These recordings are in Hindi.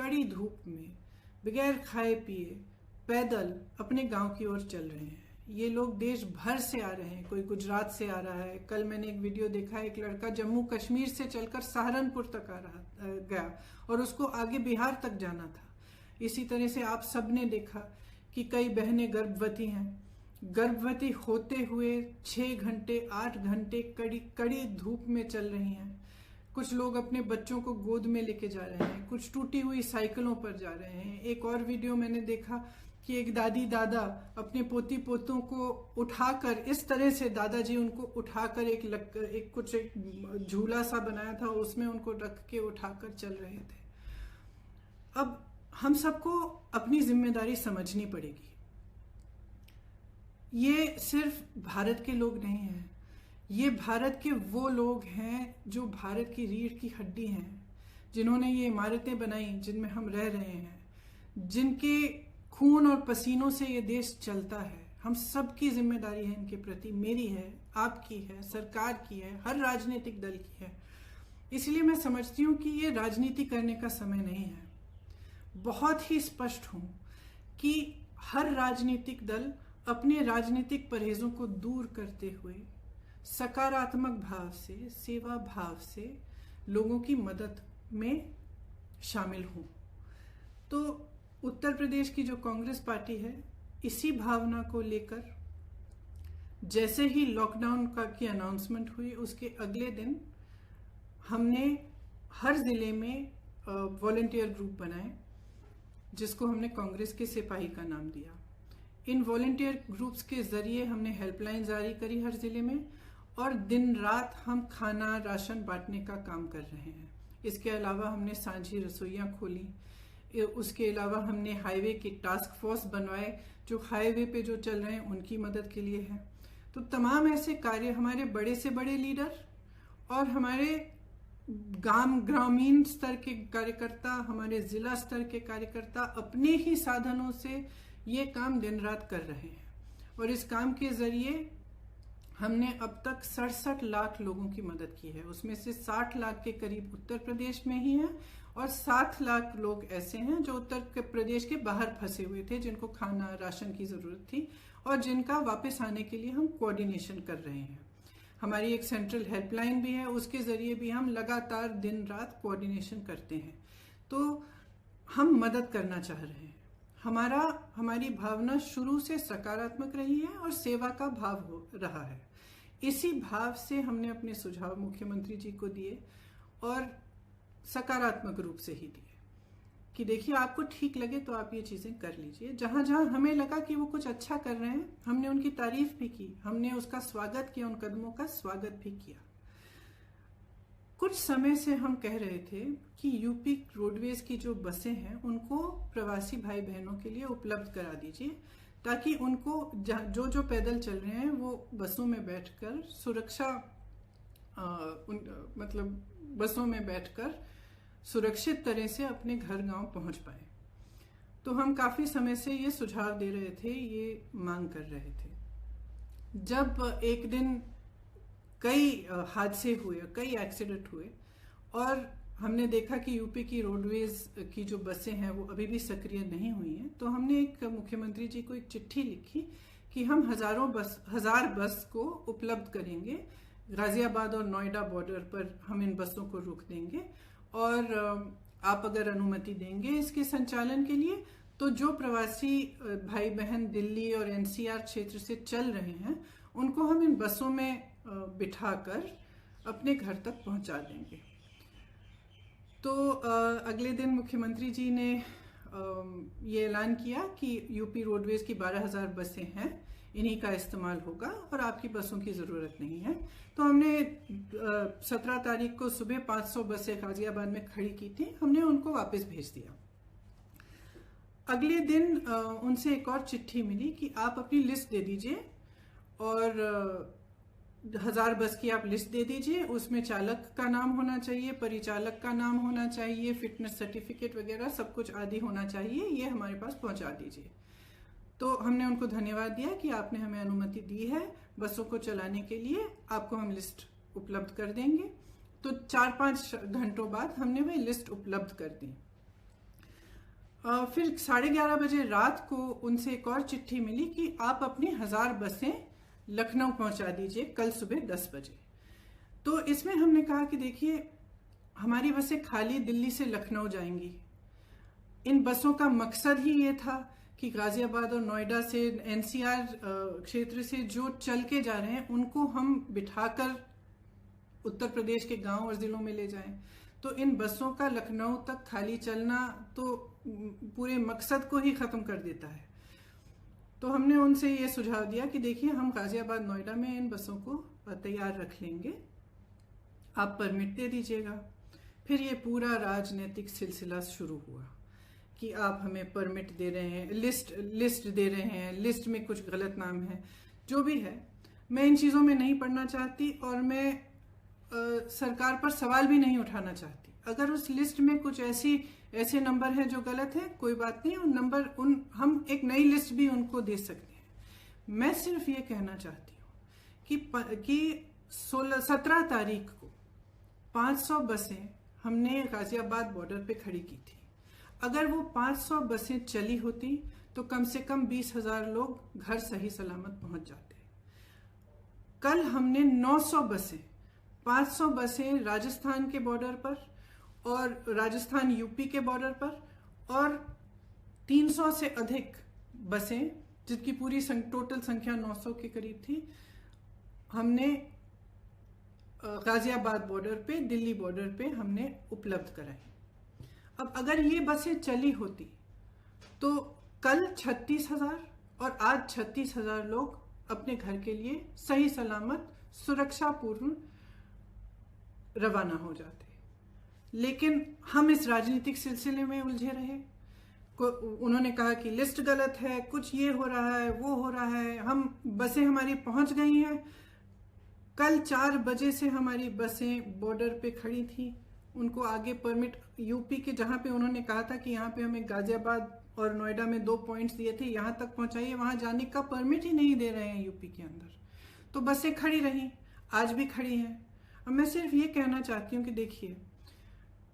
कड़ी धूप में बगैर खाए पिए पैदल अपने गांव की ओर चल रहे हैं। ये लोग देश भर से आ रहे हैं, कोई गुजरात से आ रहा है। कल मैंने एक वीडियो देखा, एक लड़का जम्मू कश्मीर से चलकर सहारनपुर तक गया और उसको आगे बिहार तक जाना था। इसी तरह से आप सबने देखा कि कई बहनें गर्भवती हैं, गर्भवती होते हुए 6 घंटे 8 घंटे कड़ी धूप में चल रही हैं। कुछ लोग अपने बच्चों को गोद में लेके जा रहे हैं, कुछ टूटी हुई साइकिलों पर जा रहे हैं। एक और वीडियो मैंने देखा कि एक दादी दादा अपने पोती पोतों को उठाकर, इस तरह से दादाजी उनको उठाकर एक झूला सा बनाया था, उसमें उनको रख के उठाकर चल रहे थे। अब हम सबको अपनी जिम्मेदारी समझनी पड़ेगी। ये सिर्फ भारत के लोग नहीं हैं, ये भारत के वो लोग हैं जो भारत की रीढ़ की हड्डी हैं, जिन्होंने ये इमारतें बनाई जिनमें हम रह रहे हैं, जिनके खून और पसीनों से ये देश चलता है। हम सबकी जिम्मेदारी है इनके प्रति, मेरी है, आपकी है, सरकार की है, हर राजनीतिक दल की है। इसलिए मैं समझती हूँ कि ये राजनीति करने का समय नहीं है। बहुत ही स्पष्ट हूं कि हर राजनीतिक दल अपने राजनीतिक परहेजों को दूर करते हुए सकारात्मक भाव से, सेवा भाव से लोगों की मदद में शामिल हों। तो उत्तर प्रदेश की जो कांग्रेस पार्टी है, इसी भावना को लेकर जैसे ही लॉकडाउन की अनाउंसमेंट हुई, उसके अगले दिन हमने हर जिले में वॉलंटियर ग्रुप बनाए, जिसको हमने कांग्रेस के सिपाही का नाम दिया। इन वॉलंटियर ग्रुप्स के जरिए हमने हेल्पलाइन जारी करी हर जिले में, और दिन रात हम खाना राशन बांटने का काम कर रहे हैं। इसके अलावा हमने सांझी रसोइयां खोली। उसके अलावा हमने हाईवे के टास्क फोर्स बनवाए, जो हाईवे पे जो चल रहे हैं उनकी मदद के लिए है। तो तमाम ऐसे कार्य हमारे बड़े से बड़े लीडर और हमारे ग्रामीण स्तर के कार्यकर्ता, हमारे जिला स्तर के कार्यकर्ता अपने ही साधनों से ये काम दिन रात कर रहे हैं। और इस काम के जरिए हमने अब तक 67 लाख लोगों की मदद की है। उसमें से 60 लाख के करीब उत्तर प्रदेश में ही हैं, और 7 लाख लोग ऐसे हैं जो उत्तर प्रदेश के बाहर फंसे हुए थे, जिनको खाना राशन की जरूरत थी और जिनका वापस आने के लिए हम कोऑर्डिनेशन कर रहे हैं। हमारी एक सेंट्रल हेल्पलाइन भी है, उसके जरिए भी हम लगातार दिन रात कोऑर्डिनेशन करते हैं। तो हम मदद करना चाह रहे हैं। हमारी भावना शुरू से सकारात्मक रही है और सेवा का भाव हो रहा है। इसी भाव से हमने अपने सुझाव मुख्यमंत्री जी को दिए, और सकारात्मक रूप से ही दिए कि देखिए, आपको ठीक लगे तो आप ये चीजें कर लीजिए। जहां जहां हमें लगा कि वो कुछ अच्छा कर रहे हैं, हमने उनकी तारीफ भी की, हमने उसका स्वागत किया, उन कदमों का स्वागत भी किया। कुछ समय से हम कह रहे थे कि यूपी रोडवेज की जो बसें हैं उनको प्रवासी भाई बहनों के लिए उपलब्ध करा दीजिए, ताकि उनको जो पैदल चल रहे हैं वो बसों में बैठकर बसों में बैठकर सुरक्षित तरह से अपने घर गांव पहुंच पाए। तो हम काफी समय से ये सुझाव दे रहे थे, ये मांग कर रहे थे। जब एक दिन कई हादसे हुए, कई एक्सीडेंट हुए, और हमने देखा कि यूपी की रोडवेज की जो बसें हैं वो अभी भी सक्रिय नहीं हुई हैं, तो हमने एक मुख्यमंत्री जी को एक चिट्ठी लिखी कि हम 1000 बस को उपलब्ध करेंगे। गाजियाबाद और नोएडा बॉर्डर पर हम इन बसों को रोक देंगे, और आप अगर अनुमति देंगे इसके संचालन के लिए, तो जो प्रवासी भाई बहन दिल्ली और एनसीआर क्षेत्र से चल रहे हैं उनको हम इन बसों में बिठाकर अपने घर तक पहुंचा देंगे। तो अगले दिन मुख्यमंत्री जी ने ये ऐलान किया कि यूपी रोडवेज की 12,000 बसें हैं, इन्हीं का इस्तेमाल होगा और आपकी बसों की जरूरत नहीं है। तो हमने 17 तारीख को सुबह 500 बसें गाजियाबाद में खड़ी की थी, हमने उनको वापस भेज दिया। अगले दिन उनसे एक और चिट्ठी मिली कि आप अपनी लिस्ट दे दीजिए, और 1000 बस की आप लिस्ट दे दीजिए। उसमें चालक का नाम होना चाहिए, परिचालक का नाम होना चाहिए, फिटनेस सर्टिफिकेट वगैरह सब कुछ आदि होना चाहिए, ये हमारे पास पहुंचा दीजिए। तो हमने उनको धन्यवाद दिया कि आपने हमें अनुमति दी है बसों को चलाने के लिए, आपको हम लिस्ट उपलब्ध कर देंगे। तो 4-5 घंटों बाद हमने वह लिस्ट उपलब्ध कर दी। फिर 11:30 बजे रात को उनसे एक और चिट्ठी मिली कि आप अपनी 1000 बसें लखनऊ पहुंचा दीजिए कल सुबह 10 बजे। तो इसमें हमने कहा कि देखिए, हमारी बसें खाली दिल्ली से लखनऊ जाएंगी। इन बसों का मकसद ही ये था कि गाजियाबाद और नोएडा से, एनसीआर क्षेत्र से जो चल के जा रहे हैं उनको हम बिठाकर उत्तर प्रदेश के गांव और जिलों में ले जाएं। तो इन बसों का लखनऊ तक खाली चलना तो पूरे मकसद को ही खत्म कर देता है। तो हमने उनसे ये सुझाव दिया कि देखिए, हम गाजियाबाद नोएडा में इन बसों को तैयार रख लेंगे, आप परमिट दे दीजिएगा। फिर ये पूरा राजनीतिक सिलसिला शुरू हुआ कि आप हमें परमिट दे रहे हैं, लिस्ट दे रहे हैं, लिस्ट में कुछ गलत नाम है। जो भी है, मैं इन चीज़ों में नहीं पढ़ना चाहती और मैं सरकार पर सवाल भी नहीं उठाना चाहती। अगर उस लिस्ट में कुछ ऐसे नंबर हैं जो गलत हैं, कोई बात नहीं, हम एक नई लिस्ट भी उनको दे सकते हैं। मैं सिर्फ ये कहना चाहती हूँ कि 17 तारीख को 500 बसें हमने गाजियाबाद बॉर्डर पे खड़ी की थी। अगर वो 500 बसें चली होती तो कम से कम 20,000 लोग घर सही सलामत पहुंच जाते। कल हमने 900 बसें, 500 बसें राजस्थान के बॉर्डर पर और राजस्थान यूपी के बॉर्डर पर, और 300 से अधिक बसें, जिनकी पूरी टोटल संख्या 900 के करीब थी, हमने गाजियाबाद बॉर्डर पे, दिल्ली बॉर्डर पे हमने उपलब्ध कराई। अब अगर ये बसें चली होती तो कल 36,000 और आज 36,000 लोग अपने घर के लिए सही सलामत सुरक्षापूर्ण रवाना हो जाते। लेकिन हम इस राजनीतिक सिलसिले में उलझे रहे। उन्होंने कहा कि लिस्ट गलत है, कुछ ये हो रहा है, वो हो रहा है, बसें हमारी पहुंच गई हैं। कल 4 बजे से हमारी बसें बॉर्डर पे खड़ी थी। उनको आगे परमिट, यूपी के जहां पे उन्होंने कहा था कि यहाँ पे हमें गाजियाबाद और नोएडा में 2 पॉइंट्स दिए थे, यहाँ तक पहुंचाइए, वहां जाने का परमिट ही नहीं दे रहे हैं यूपी के अंदर। तो बसें खड़ी रही, आज भी खड़ी हैं। अब मैं सिर्फ ये कहना चाहती हूँ कि देखिए,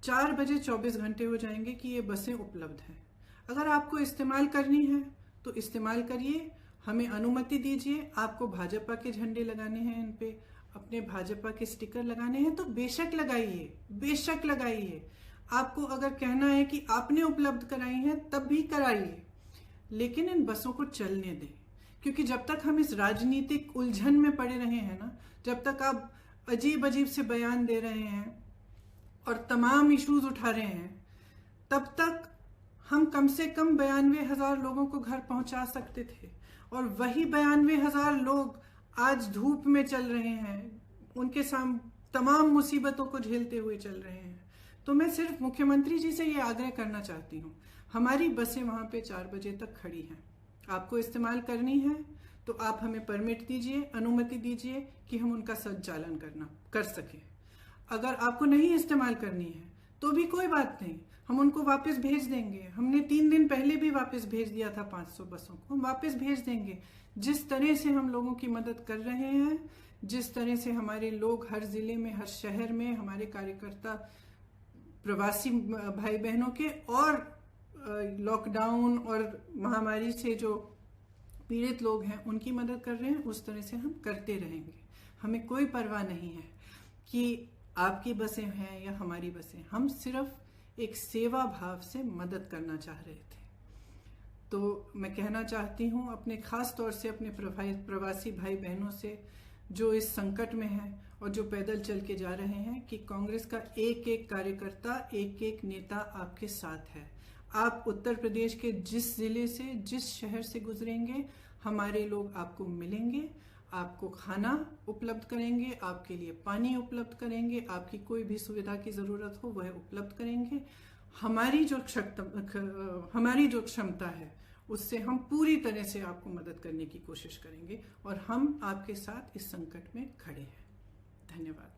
4 बजे 24 घंटे हो जाएंगे कि ये बसें उपलब्ध हैं। अगर आपको इस्तेमाल करनी है तो इस्तेमाल करिए, हमें अनुमति दीजिए। आपको भाजपा के झंडे लगाने हैं, इन पे अपने भाजपा के स्टिकर लगाने हैं तो बेशक लगाइए, बेशक लगाइए। आपको अगर कहना है कि आपने उपलब्ध कराई हैं तब भी कराइए, लेकिन इन बसों को चलने दें। क्योंकि जब तक हम इस राजनीतिक उलझन में पड़े रहे हैं ना, जब तक आप अजीब अजीब से बयान दे रहे हैं और तमाम इश्यूज उठा रहे हैं, तब तक हम कम से कम 92,000 लोगों को घर पहुंचा सकते थे। और वही 92,000 लोग आज धूप में चल रहे हैं, उनके सामने तमाम मुसीबतों को झेलते हुए चल रहे हैं। तो मैं सिर्फ मुख्यमंत्री जी से ये आग्रह करना चाहती हूँ, हमारी बसें वहां पे 4 बजे तक खड़ी हैं। आपको इस्तेमाल करनी है तो आप हमें परमिट दीजिए, अनुमति दीजिए कि हम उनका संचालन कर सकें। अगर आपको नहीं इस्तेमाल करनी है तो भी कोई बात नहीं, हम उनको वापस भेज देंगे। हमने 3 दिन पहले भी वापस भेज दिया था 500 बसों को, हम वापस भेज देंगे। जिस तरह से हम लोगों की मदद कर रहे हैं, जिस तरह से हमारे लोग हर जिले में, हर शहर में, हमारे कार्यकर्ता प्रवासी भाई बहनों के और लॉकडाउन और महामारी से जो पीड़ित लोग हैं उनकी मदद कर रहे हैं, उस तरह से हम करते रहेंगे। हमें कोई परवाह नहीं है कि आपकी बसें हैं या हमारी बसें, हम सिर्फ एक सेवा भाव से मदद करना चाह रहे थे। तो मैं कहना चाहती हूँ अपने खास तौर से अपने प्रवासी भाई बहनों से जो इस संकट में हैं और जो पैदल चल के जा रहे हैं, कि कांग्रेस का एक एक कार्यकर्ता, एक एक नेता आपके साथ है। आप उत्तर प्रदेश के जिस जिले से, जिस शहर से गुजरेंगे, हमारे लोग आपको मिलेंगे, आपको खाना उपलब्ध करेंगे, आपके लिए पानी उपलब्ध करेंगे, आपकी कोई भी सुविधा की ज़रूरत हो वह उपलब्ध करेंगे। हमारी जो क्षमता है उससे हम पूरी तरह से आपको मदद करने की कोशिश करेंगे और हम आपके साथ इस संकट में खड़े हैं। धन्यवाद।